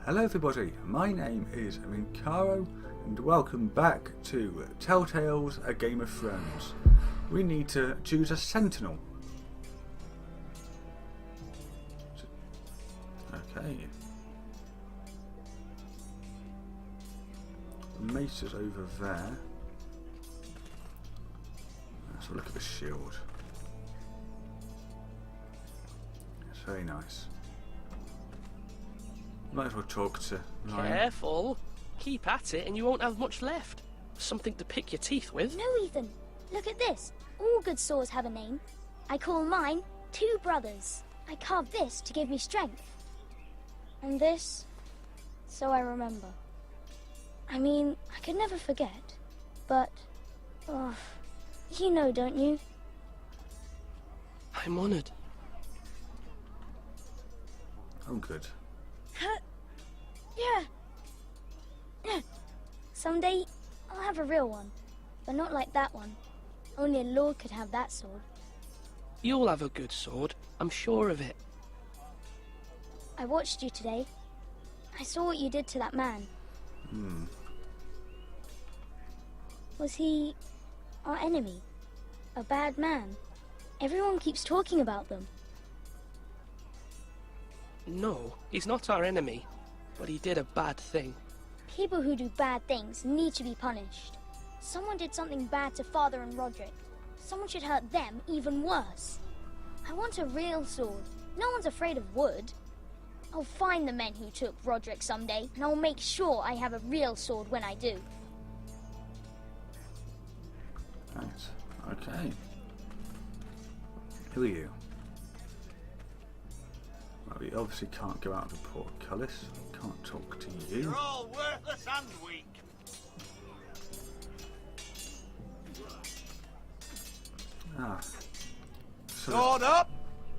Hello everybody, my name is Minkaro and welcome back to Telltale's A Game of Thrones. We need to choose a sentinel. Okay. The mace is over there. Let's have a look at the shield. It's very nice. Might as well talk to Ryan. Careful. Keep at it and you won't have much left. Something to pick your teeth with. No, Ethan. Look at this. All good swords have a name. I call mine Two Brothers. I carved this to give me strength. And this, so I remember. I mean, I could never forget. But, oh, you know, don't you? I'm honoured. Oh, good. Yeah. Someday, I'll have a real one. But not like that one. Only a lord could have that sword. You'll have a good sword. I'm sure of it. I watched you today. I saw what you did to that man. Was he our enemy? A bad man? Everyone keeps talking about them. No, he's not our enemy. But he did a bad thing. People who do bad things need to be punished. Someone did something bad to Father and Roderick. Someone should hurt them even worse. I want a real sword. No one's afraid of wood. I'll find the men who took Roderick someday, and I'll make sure I have a real sword when I do. Nice. Okay. Who are you? Well, we obviously can't go out of the portcullis. Can't talk to you. You're all worthless and weak. Ah. Sword up.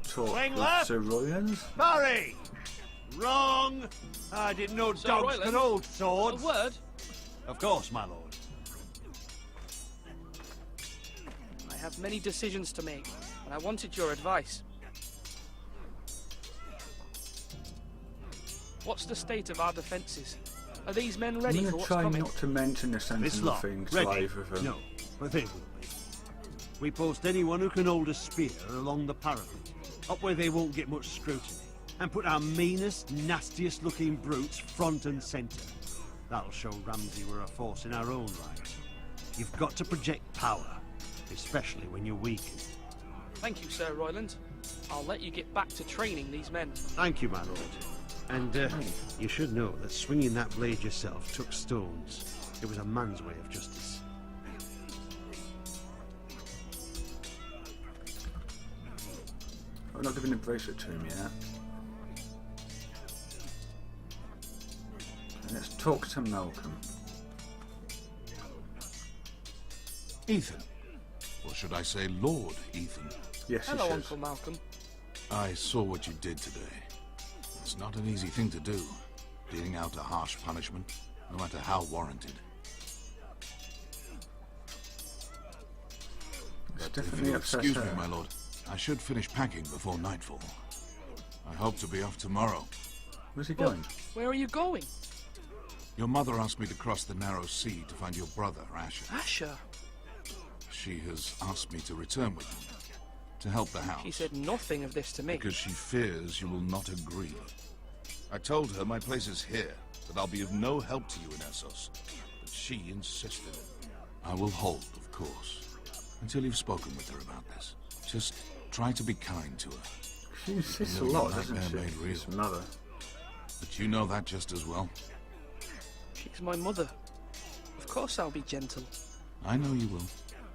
Talk Swing with left. Sir Royland. Parry. Wrong. I didn't know Sir dogs Royland? could hold A swords. word? Of course, my lord. I have many decisions to make, and I wanted your advice. What's the state of our defences? Are these men ready I'm for going to what's try coming? not to mention the This sentinel lot thing to ready? either of them. No, but they will be. We post anyone who can hold a spear along the parapet, up where they won't get much scrutiny, and put our meanest, nastiest looking brutes front and centre. That'll show Ramsay we're a force in our own right. You've got to project power, especially when you're weakened. Thank you, Sir Royland. I'll let you get back to training these men. Thank you, my lord. And you should know that swinging that blade yourself took stones. It was a man's way of justice. I'm not giving the bracelet to him yet. Okay, let's talk to Malcolm. Ethan. Or should I say Lord Ethan? Yes, Hello, he says. Uncle Malcolm. I saw what you did today. It's not an easy thing to do, dealing out a harsh punishment, no matter how warranted. It's If definitely you'll upset excuse her. me, my lord, I should finish packing before nightfall. I hope to be off tomorrow. Where's he Well, going? where are you going? Your mother asked me to cross the narrow sea to find your brother, Asher. Asher. She has asked me to return with you, to help the house. She said nothing of this to me. Because she fears you will not agree. I told her my place is here, that I'll be of no help to you in Essos. But she insisted. I will hold, of course, until you've spoken with her about this. Just try to be kind to her. She insists a I know lot, your doesn't nightmare she? made real. His mother. But you know that just as well. She's my mother. Of course I'll be gentle. I know you will.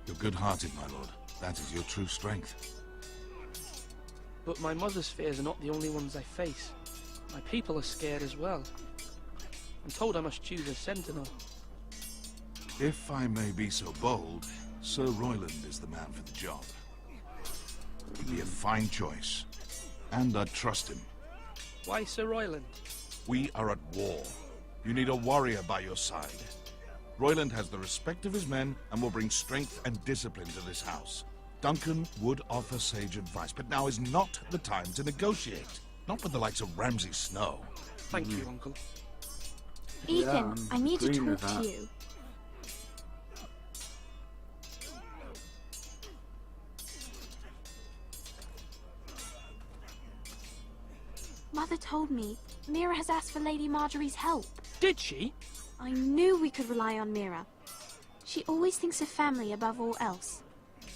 You're good-hearted, my lord. That is your true strength. But my mother's fears are not the only ones I face. My people are scared as well. I'm told I must choose a sentinel. If I may be so bold, Sir Royland is the man for the job. He'd be a fine choice. And I'd trust him. Why Sir Royland? We are at war. You need a warrior by your side. Royland has the respect of his men and will bring strength and discipline to this house. Duncan would offer sage advice, but now is not the time to negotiate. Not with the likes of Ramsay Snow. Thank you, Uncle. Ethan, I'm I need to agreeing with talk to that. you. Mother told me Mira has asked for Lady Marjorie's help. Did she? I knew we could rely on Mira. She always thinks of family above all else.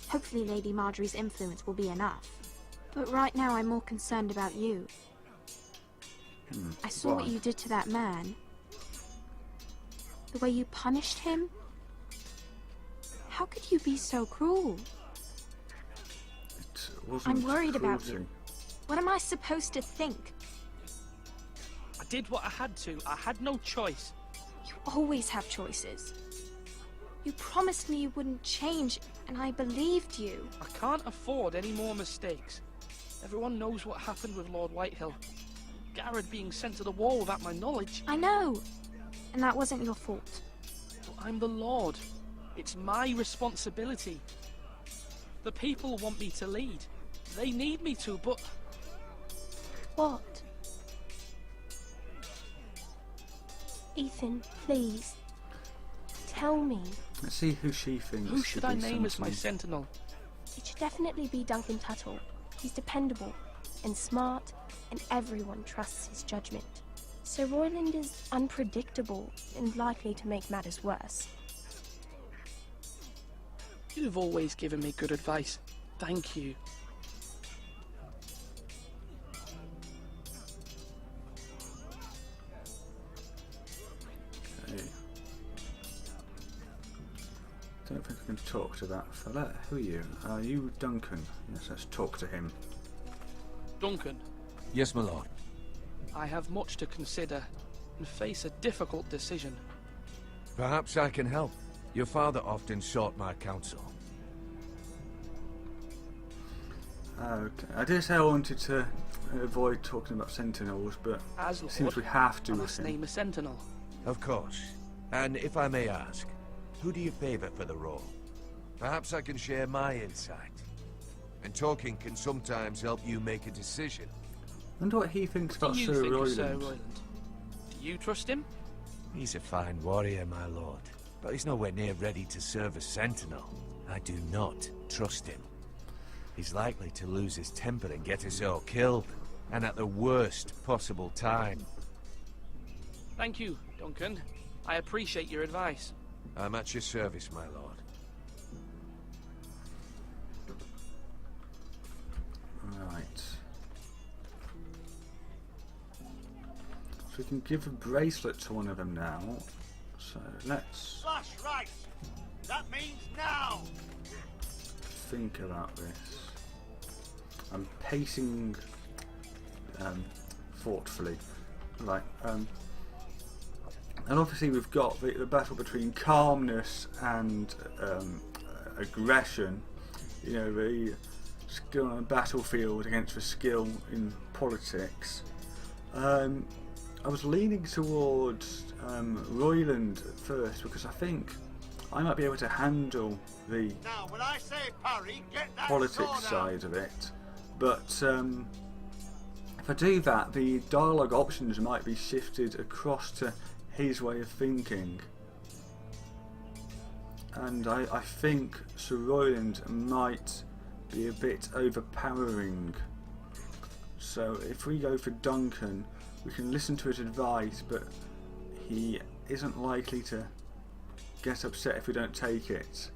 Hopefully Lady Marjorie's influence will be enough. But right now I'm more concerned about you. I saw what why? you did to that man. The way you punished him. How could you be so cruel? It wasn't I'm worried about cruelty. you. What am I supposed to think? I did what I had to. I had no choice. You always have choices. You promised me you wouldn't change, and I believed you. I can't afford any more mistakes. Everyone knows what happened with Lord Whitehill. Garrett being sent to the wall without my knowledge. I know. And that wasn't your fault. But I'm the Lord. It's my responsibility. The people want me to lead. They need me to, but... What? Ethan, please. Tell me. Let's see who she thinks. Who should I be name as my sentinel. sentinel? It should definitely be Duncan Tuttle. He's dependable and smart, and everyone trusts his judgment. Sir Royland is unpredictable and likely to make matters worse. You've always given me good advice. Thank you. Okay. Don't think I can talk to that fella. Who are you? Are you Duncan? Yes, let's talk to him. Duncan, Yes, my lord. I have much to consider and face a difficult decision. Perhaps I can help. Your father often sought my counsel. Okay. I did say I wanted to avoid talking about sentinels, but As it seems Lord, we have to I with must him. name a sentinel. Of course. And if I may ask, who do you favor for the role? Perhaps I can share my insight. And talking can sometimes help you make a decision. I wonder what he thinks What about do you Sir think of Royland. Sir Royland? Do you trust him? He's a fine warrior, my lord. But he's nowhere near ready to serve as sentinel. I do not trust him. He's likely to lose his temper and get us all killed. And at the worst possible time. Thank you, Duncan. I appreciate your advice. I'm at your service, my lord. Right. So we can give a bracelet to one of them now. So let's Slash right! That means now! think about this. I'm pacing thoughtfully. Right. And obviously we've got the battle between calmness and aggression. You know, the skill on a battlefield against the skill in politics. I was leaning towards Royland at first because I think I might be able to handle the Now, when I say parry, get that politics sword out. side of it, but if I do that, the dialogue options might be shifted across to his way of thinking, and I think Sir Royland might be a bit overpowering. So if we go for Duncan, we can listen to his advice, but he isn't likely to get upset if we don't take it.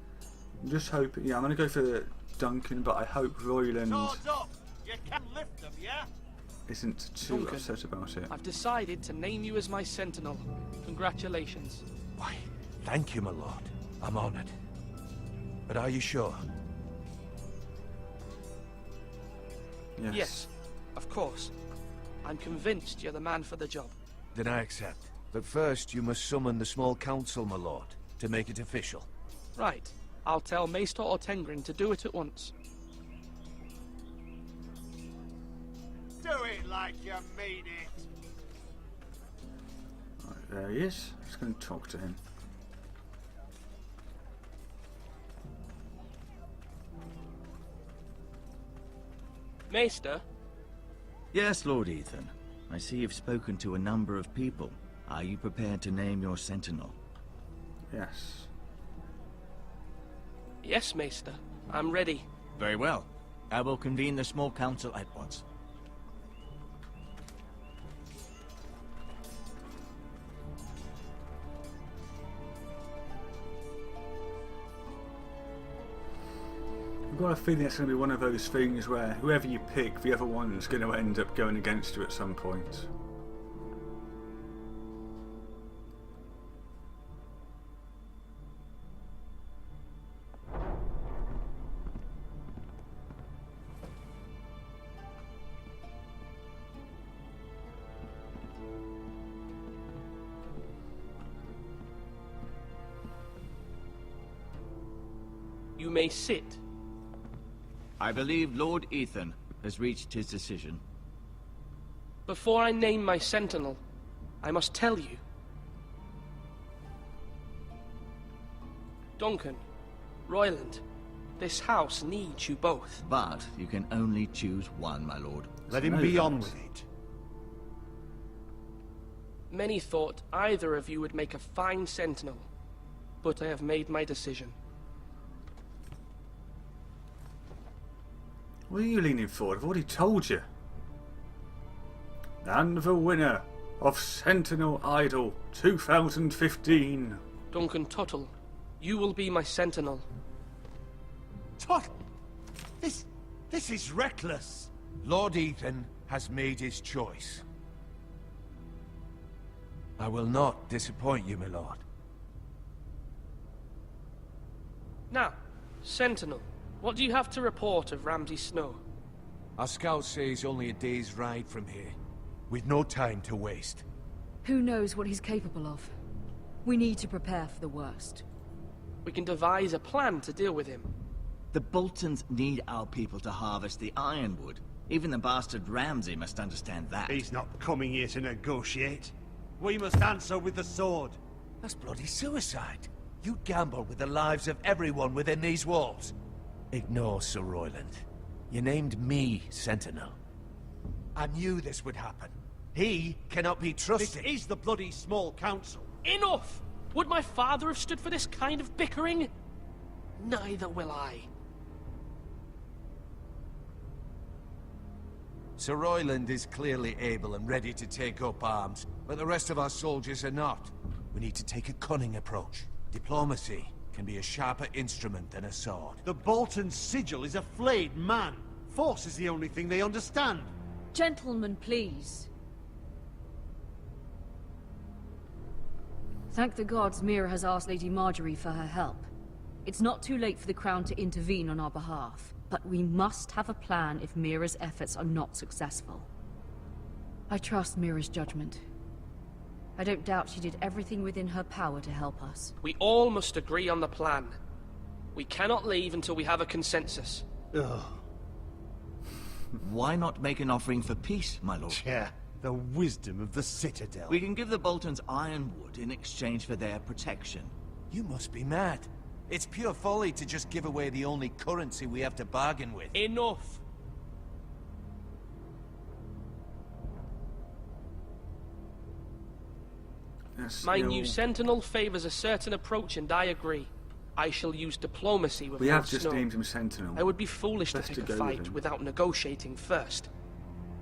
I'm just hoping. Yeah, I'm going to go for Duncan, but I hope Royland Swords up! You can lift them, yeah? isn't too Duncan, upset about it. I've decided to name you as my sentinel. Congratulations. Why, thank you, my lord. I'm honored. But are you sure? Yes, of course. I'm convinced you're the man for the job. Then I accept. But first, you must summon the small council, my lord, to make it official. Right. I'll tell Maester Ortengrin to do it at once. Do it like you mean it! Right, there he is. Just going to talk to him. Maester, Yes, Lord Ethan. I see you've spoken to a number of people. Are you prepared to name your sentinel? Yes. Yes, Maester. I'm ready. Very well. I will convene the small council at once. I've got a feeling it's going to be one of those things where whoever you pick, the other one's going to end up going against you at some point. You may sit. I believe Lord Ethan has reached his decision. Before I name my sentinel, I must tell you. Duncan, Royland, this house needs you both. But you can only choose one, my lord. Let him be on with it. Many thought either of you would make a fine sentinel, but I have made my decision. What are you leaning for? I've already told you. And the winner of Sentinel Idol 2015. Duncan Tuttle, you will be my sentinel. Tot! This is reckless. Lord Ethan has made his choice. I will not disappoint you, my lord. Now, sentinel, what do you have to report of Ramsay Snow? Our scouts say he's only a day's ride from here, with no time to waste. Who knows what he's capable of? We need to prepare for the worst. We can devise a plan to deal with him. The Boltons need our people to harvest the ironwood. Even the bastard Ramsay must understand that. He's not coming here to negotiate. We must answer with the sword. That's bloody suicide. You gamble with the lives of everyone within these walls. Ignore Sir Royland. You named me Sentinel. I knew this would happen. He cannot be trusted. This is the bloody small council. Enough! Would my father have stood for this kind of bickering? Neither will I. Sir Royland is clearly able and ready to take up arms, but the rest of our soldiers are not. We need to take a cunning approach. Diplomacy can be a sharper instrument than a sword. The Bolton sigil is a flayed man. Force is the only thing they understand. Gentlemen, please. Thank the gods Mira has asked Lady Marjorie for her help. It's not too late for the Crown to intervene on our behalf, but we must have a plan if Mira's efforts are not successful. I trust Mira's judgment. I don't doubt she did everything within her power to help us. We all must agree on the plan. We cannot leave until we have a consensus. Ugh. Why not make an offering for peace, my lord? Yeah, the wisdom of the Citadel. We can give the Boltons ironwood in exchange for their protection. You must be mad. It's pure folly to just give away the only currency we have to bargain with. Enough! Yes, My new sentinel favors a certain approach, and I agree. I shall use diplomacy with we Lord have just Snow. named him Sentinel. I would be foolish to Best pick to a go with fight him. without negotiating first.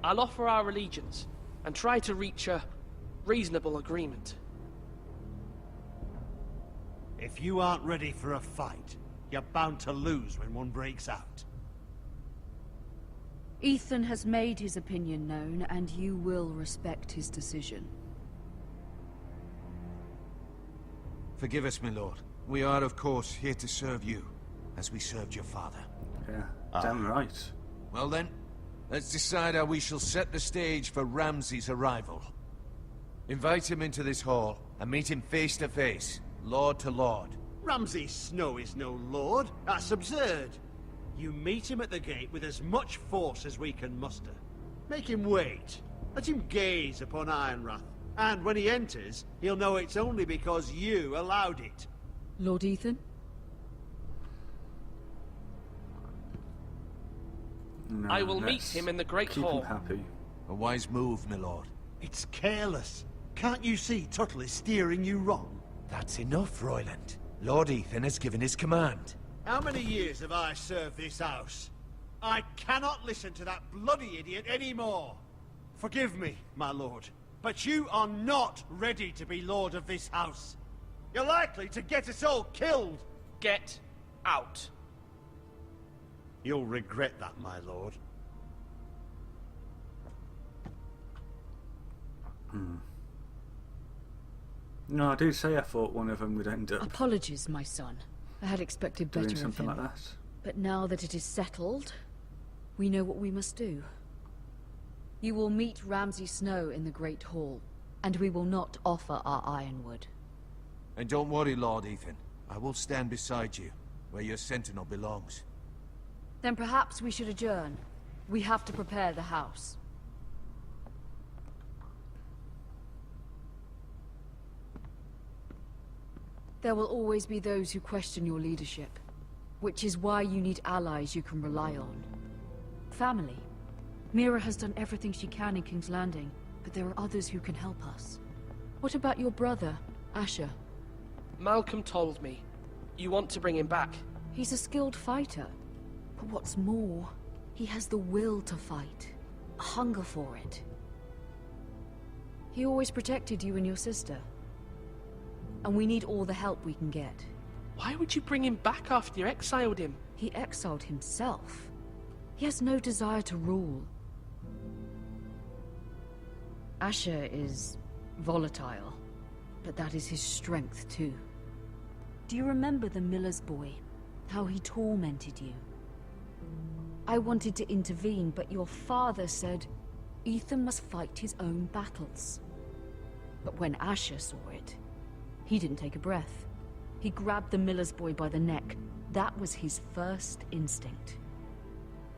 I'll offer our allegiance, and try to reach a reasonable agreement. If you aren't ready for a fight, you're bound to lose when one breaks out. Ethan has made his opinion known, and you will respect his decision. Forgive us, my lord. We are, of course, here to serve you, as we served your father. Yeah, damn right. Well then, let's decide how we shall set the stage for Ramsay's arrival. Invite him into this hall, and meet him face to face, lord to lord. Ramsay Snow is no lord. That's absurd. You meet him at the gate with as much force as we can muster. Make him wait. Let him gaze upon Ironrath. And when he enters, he'll know it's only because you allowed it. Lord Ethan? No, I will meet let's him in the Great keep Hall. him happy. A wise move, my lord. It's careless. Can't you see Tuttle is steering you wrong? That's enough, Royland. Lord Ethan has given his command. How many years have I served this house? I cannot listen to that bloody idiot anymore. Forgive me, my lord, but you are not ready to be lord of this house. You're likely to get us all killed. Get out. You'll regret that, my lord. No, I did say I thought one of them would end up Apologies, my son. I had expected better doing of something him. like that. But now that it is settled, we know what we must do. You will meet Ramsay Snow in the Great Hall, and we will not offer our ironwood. And don't worry, Lord Ethan. I will stand beside you, where your sentinel belongs. Then perhaps we should adjourn. We have to prepare the house. There will always be those who question your leadership, which is why you need allies you can rely on. Family. Mira has done everything she can in King's Landing, but there are others who can help us. What about your brother, Asher? Malcolm told me. You want to bring him back. He's a skilled fighter. But what's more, he has the will to fight. A hunger for it. He always protected you and your sister. And we need all the help we can get. Why would you bring him back after you exiled him? He exiled himself. He has no desire to rule. Asher is volatile, but that is his strength too. Do you remember the miller's boy? How he tormented you? I wanted to intervene, but your father said Ethan must fight his own battles. But when Asher saw it, he didn't take a breath. He grabbed the miller's boy by the neck. That was his first instinct.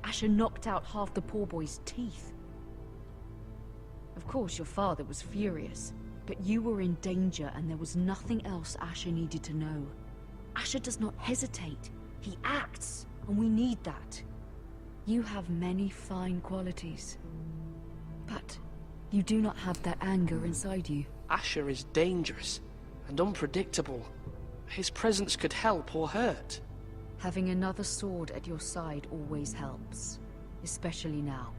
Asher knocked out half the poor boy's teeth. Of course, your father was furious, but you were in danger and there was nothing else Asher needed to know. Asher does not hesitate. He acts, and we need that. You have many fine qualities, but you do not have that anger inside you. Asher is dangerous and unpredictable. His presence could help or hurt. Having another sword at your side always helps, especially now.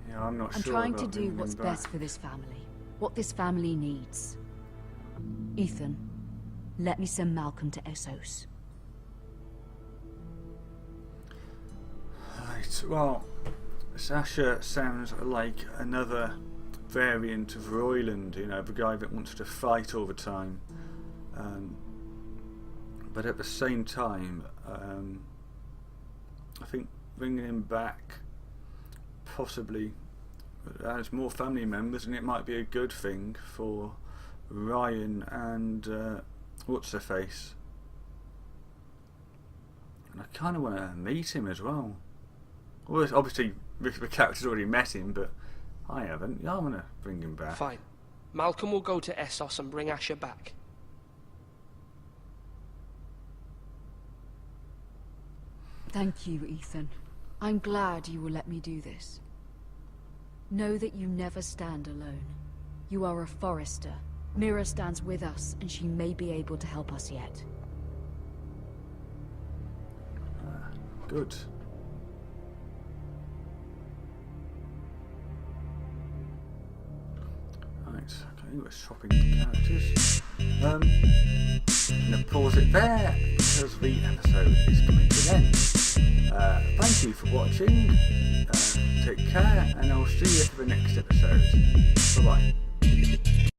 Yeah, I'm not I'm sure trying about to do bringing what's him back. best for this family. What this family needs. Ethan, let me send Malcolm to Essos. Right, well, Sasha sounds like another variant of Royland, you know, the guy that wants to fight all the time. But at the same time, I think bringing him back possibly adds more family members, and it might be a good thing for Ryan and what's-her-face. And I kind of want to meet him as well. Well, obviously, the character's already met him, but I haven't. Yeah, I want to bring him back. Fine. Malcolm will go to Essos and bring Asher back. Thank you, Ethan. I'm glad you will let me do this. Know that you never stand alone. You are a Forester. Mira stands with us, and she may be able to help us yet. Good. Right, okay, we're swapping characters. I'm going to pause it there because the episode is coming to an end. Thank you for watching. Take care, and I'll see you for the next episode. Bye bye.